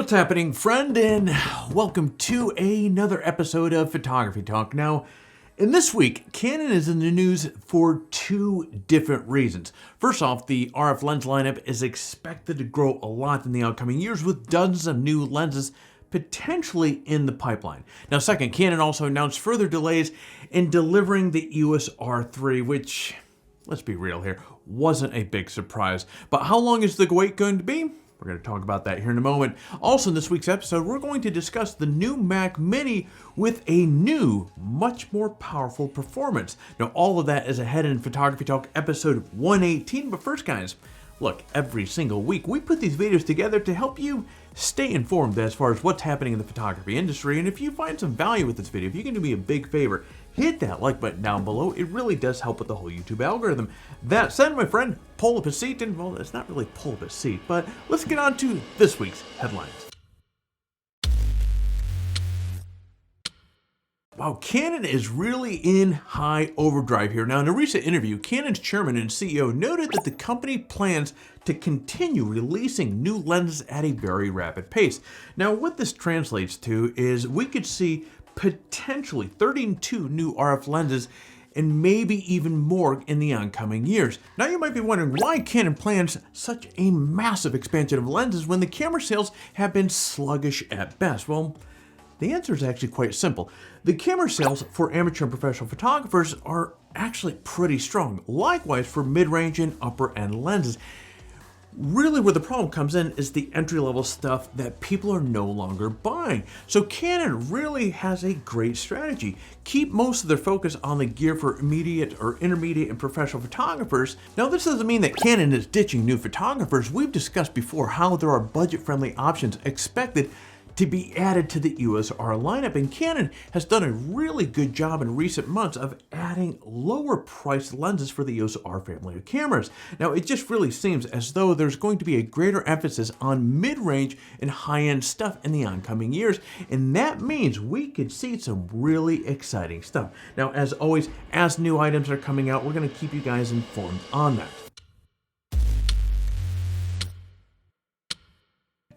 What's happening, friend, and welcome to another episode of Photography Talk. Now, in this week, Canon is in the news for two different reasons. First off, the RF lens lineup is expected to grow a lot in the upcoming years with dozens of new lenses potentially in the pipeline. Now, second, Canon also announced further delays in delivering the EOS R3, which, let's be real here, wasn't a big surprise. But how long is the wait going to be? We're going to talk about that here in a moment. Also in this week's episode, we're going to discuss the new Mac Mini with a new, much more powerful performance. Now, all of that is ahead in Photography Talk episode 118. But first, guys, look, every single week we put these videos together to help you stay informed as far as what's happening in the photography industry. And if you find some value with this video, if you can do me a big favor, hit that like button down below. It really does help with the whole YouTube algorithm. That said, my friend, pull up a seat, and well, it's not really pull up a seat, but let's get on to this week's headlines. Wow, Canon is really in high overdrive here. Now, in a recent interview, Canon's chairman and CEO noted that the company plans to continue releasing new lenses at a very rapid pace. Now, what this translates to is we could see potentially 32 new RF lenses and maybe even more in the oncoming years. Now you might be wondering why Canon plans such a massive expansion of lenses when the camera sales have been sluggish at best. Well, the answer is actually quite simple. The camera sales for amateur and professional photographers are actually pretty strong. Likewise for mid-range and upper-end lenses. Really where the problem comes in is the entry-level stuff that people are no longer buying. So Canon really has a great strategy. Keep most of their focus on the gear for immediate or intermediate and professional photographers. Now this doesn't mean that Canon is ditching new photographers. We've discussed before how there are budget-friendly options expected to be added to the EOS R lineup, and Canon has done a really good job in recent months of adding lower priced lenses for the EOS R family of cameras. Now it just really seems as though there's going to be a greater emphasis on mid-range and high-end stuff in the oncoming years, and that means we could see some really exciting stuff. Now, as always, as new items are coming out, we're going to keep you guys informed on that.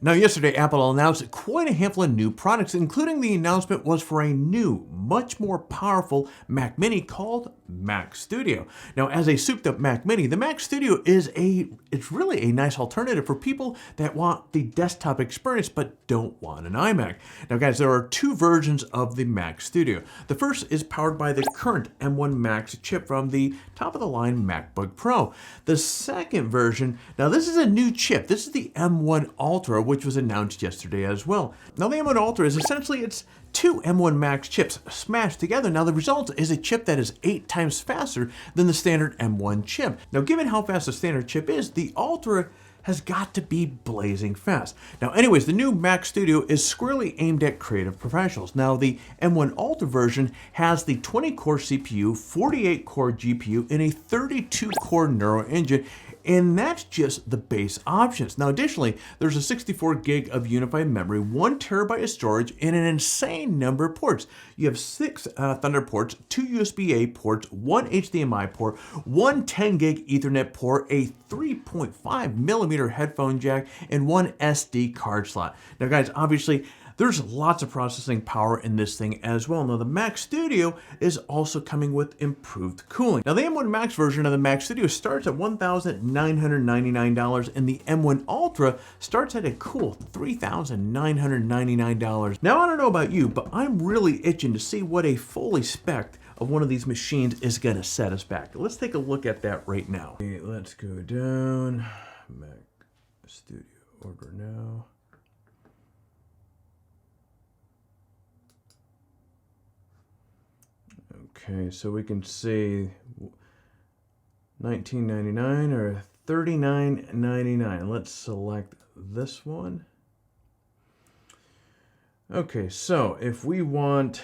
Now, yesterday, Apple announced quite a handful of new products, including the announcement was for a new, much more powerful Mac Mini called Mac Studio. Now, as a souped-up Mac Mini, the Mac Studio it's really a nice alternative for people that want the desktop experience but don't want an iMac. Now, guys, there are two versions of the Mac Studio. The first is powered by the current M1 Max chip from the top-of-the-line MacBook Pro. The second version, now this is a new chip. This is the M1 Ultra, which was announced yesterday as well. Now the M1 Ultra is essentially it's two M1 Max chips smashed together. Now the result is a chip that is 8 times faster than the standard M1 chip. Now given how fast the standard chip is, the Ultra has got to be blazing fast. Now anyways, the new Mac Studio is squarely aimed at creative professionals. Now the M1 Ultra version has the 20-core CPU, 48-core GPU, and a 32-core Neural engine, and that's just the base options. Now additionally, there's a 64 gig of unified memory, 1 terabyte of storage, and an insane number of ports. You have 6 Thunder ports, 2 USB-A ports, 1 HDMI port, 1 10 gig Ethernet port, a 3.5 millimeter headphone jack, and 1 SD card slot. Now guys, obviously, there's lots of processing power in this thing as well. Now the Mac Studio is also coming with improved cooling. Now the M1 Max version of the Mac Studio starts at $1,999 and the M1 Ultra starts at a cool $3,999. Now I don't know about you, but I'm really itching to see what a fully spec'd of one of these machines is going to set us back. Let's take a look at that right now. Okay, let's go down. Mac Studio, order now. Okay, so we can see $19.99 or $39.99. Let's select this one. Okay, so if we want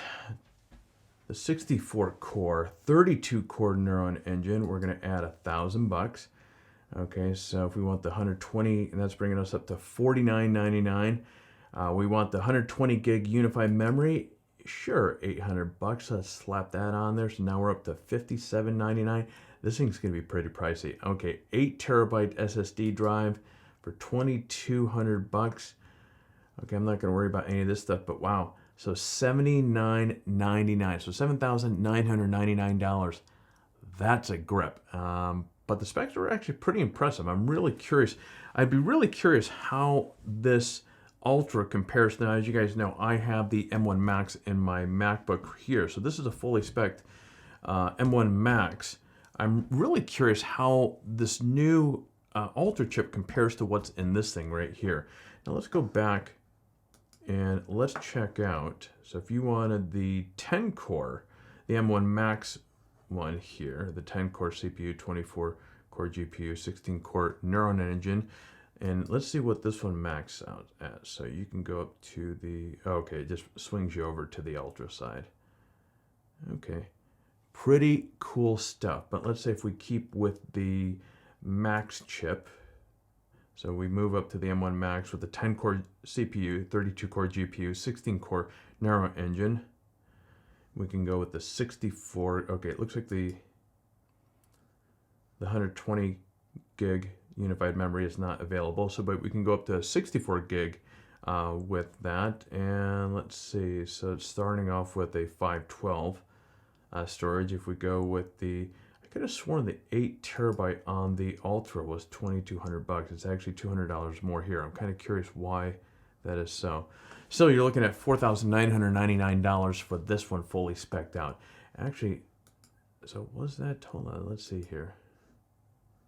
the 64 core, 32 core Neuron engine, we're going to add $1,000. Okay, so if we want the 120, and that's bringing us up to $49.99. We want the 120 gig unified memory. Sure, $800. Let's slap that on there. So now we're up to $57.99. This thing's going to be pretty pricey. Okay, 8 terabyte SSD drive for $2,200. Okay, I'm not going to worry about any of this stuff, but wow. So $79.99, so $7,999. That's a grip. But the specs are actually pretty impressive. I'm really curious. I'd be really curious how this Ultra compares. Now, as you guys know, I have the M1 Max in my MacBook here. So this is a fully spec'd M1 Max. I'm really curious how this new Ultra chip compares to what's in this thing right here. Now let's go back and let's check out. So if you wanted the 10 core, the M1 Max one here, the 10 core CPU, 24 core GPU, 16 core Neuron engine, and let's see what this one maxes out at. So you can go up to the, okay, it just swings you over to the Ultra side. Okay, pretty cool stuff. But let's say if we keep with the Max chip, so we move up to the M1 Max with the 10 core CPU, 32 core GPU, 16 core Neuron engine. We can go with the 64, okay, it looks like the 120 gig unified memory is not available, so but we can go up to 64 gig with that. And let's see, so it's starting off with a 512 storage. If we go with the, I could have sworn the 8 terabyte on the Ultra was $2,200. It's actually $200 more here. I'm kind of curious why that is so. So you're looking at $4,999 for this one fully spec'd out. Actually, so was that, hold on, let's see here.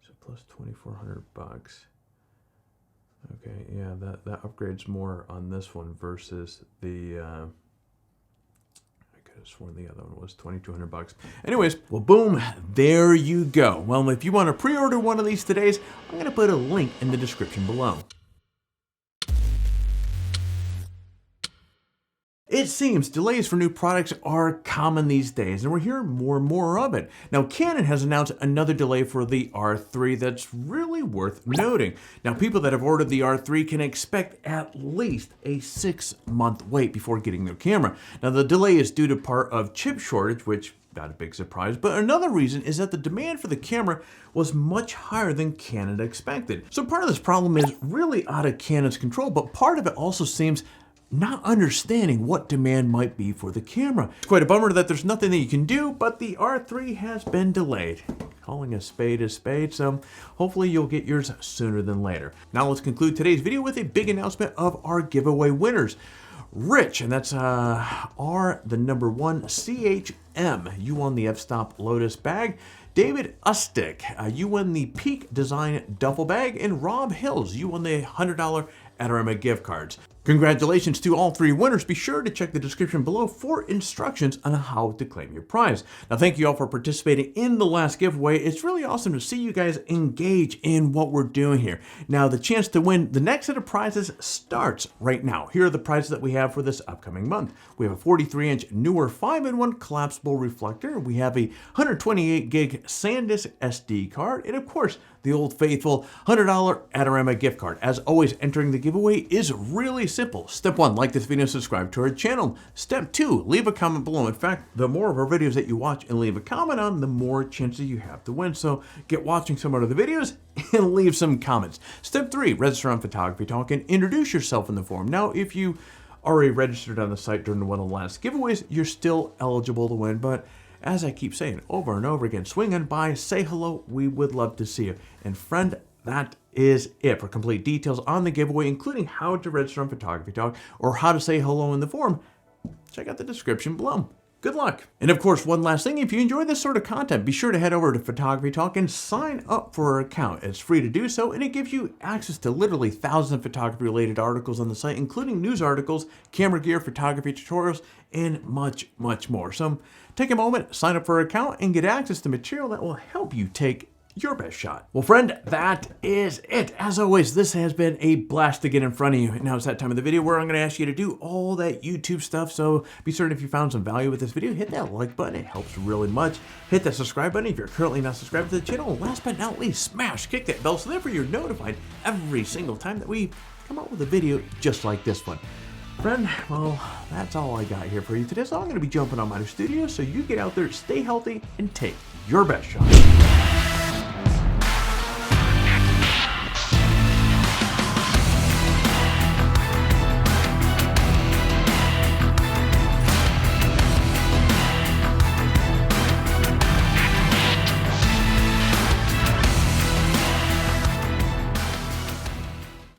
So plus $2,400. Okay, yeah, that upgrades more on this one versus the, I could have sworn the other one was $2,200. Anyways, well, boom, there you go. Well, if you want to pre-order one of these today, I'm going to put a link in the description below. It seems delays for new products are common these days, and we're hearing more and more of it. Now, Canon has announced another delay for the R3 that's really worth noting. Now, people that have ordered the R3 can expect at least a 6-month wait before getting their camera. Now, the delay is due to part of chip shortage, which not a big surprise, but another reason is that the demand for the camera was much higher than Canon expected. So part of this problem is really out of Canon's control, but part of it also seems not understanding what demand might be for the camera. It's quite a bummer that there's nothing that you can do, but the R3 has been delayed. Calling a spade, so hopefully you'll get yours sooner than later. Now let's conclude today's video with a big announcement of our giveaway winners. Rich, and that's R, the number 1, CHM. You won the f-stop Lotus bag. David Ustick, you won the Peak Design duffel bag. And Rob Hills, you won the $100 Adorama gift cards. Congratulations to all 3 winners. Be sure to check the description below for instructions on how to claim your prize. Now, thank you all for participating in the last giveaway. It's really awesome to see you guys engage in what we're doing here. Now, the chance to win the next set of prizes starts right now. Here are the prizes that we have for this upcoming month. We have a 43-inch newer 5-in-1 collapsible reflector. We have a 128 gig SanDisk SD card. And of course, the old faithful $100 Adorama gift card. As always, entering the giveaway is really simple. Step 1, like this video and subscribe to our channel. Step 2, leave a comment below. In fact, the more of our videos that you watch and leave a comment on, the more chances you have to win. So get watching some of the videos and leave some comments. Step 3, register on PhotographyTalk and introduce yourself in the forum. Now, if you already registered on the site during one of the last giveaways, you're still eligible to win, but as I keep saying over and over again, swing on by, say hello, we would love to see you. And friend, that is it. For complete details on the giveaway, including how to register on PhotographyTalk or how to say hello in the forum, check out the description below. Good luck. And of course, one last thing, if you enjoy this sort of content, be sure to head over to PhotographyTalk and sign up for our account. It's free to do so, and it gives you access to literally thousands of photography-related articles on the site, including news articles, camera gear, photography tutorials, and much, much more. So take a moment, sign up for our account, and get access to material that will help you take your best shot. Well, friend, that is it. As always, this has been a blast to get in front of you. Now it's that time of the video where I'm going to ask you to do all that YouTube stuff. So be certain if you found some value with this video, hit that like button. It helps really much. Hit that subscribe button if you're currently not subscribed to the channel. And last but not least, kick that bell so that you're notified every single time that we come out with a video just like this one. Friend, well, that's all I got here for you today. So I'm going to be jumping on my studio. So you get out there, stay healthy, and take your best shot.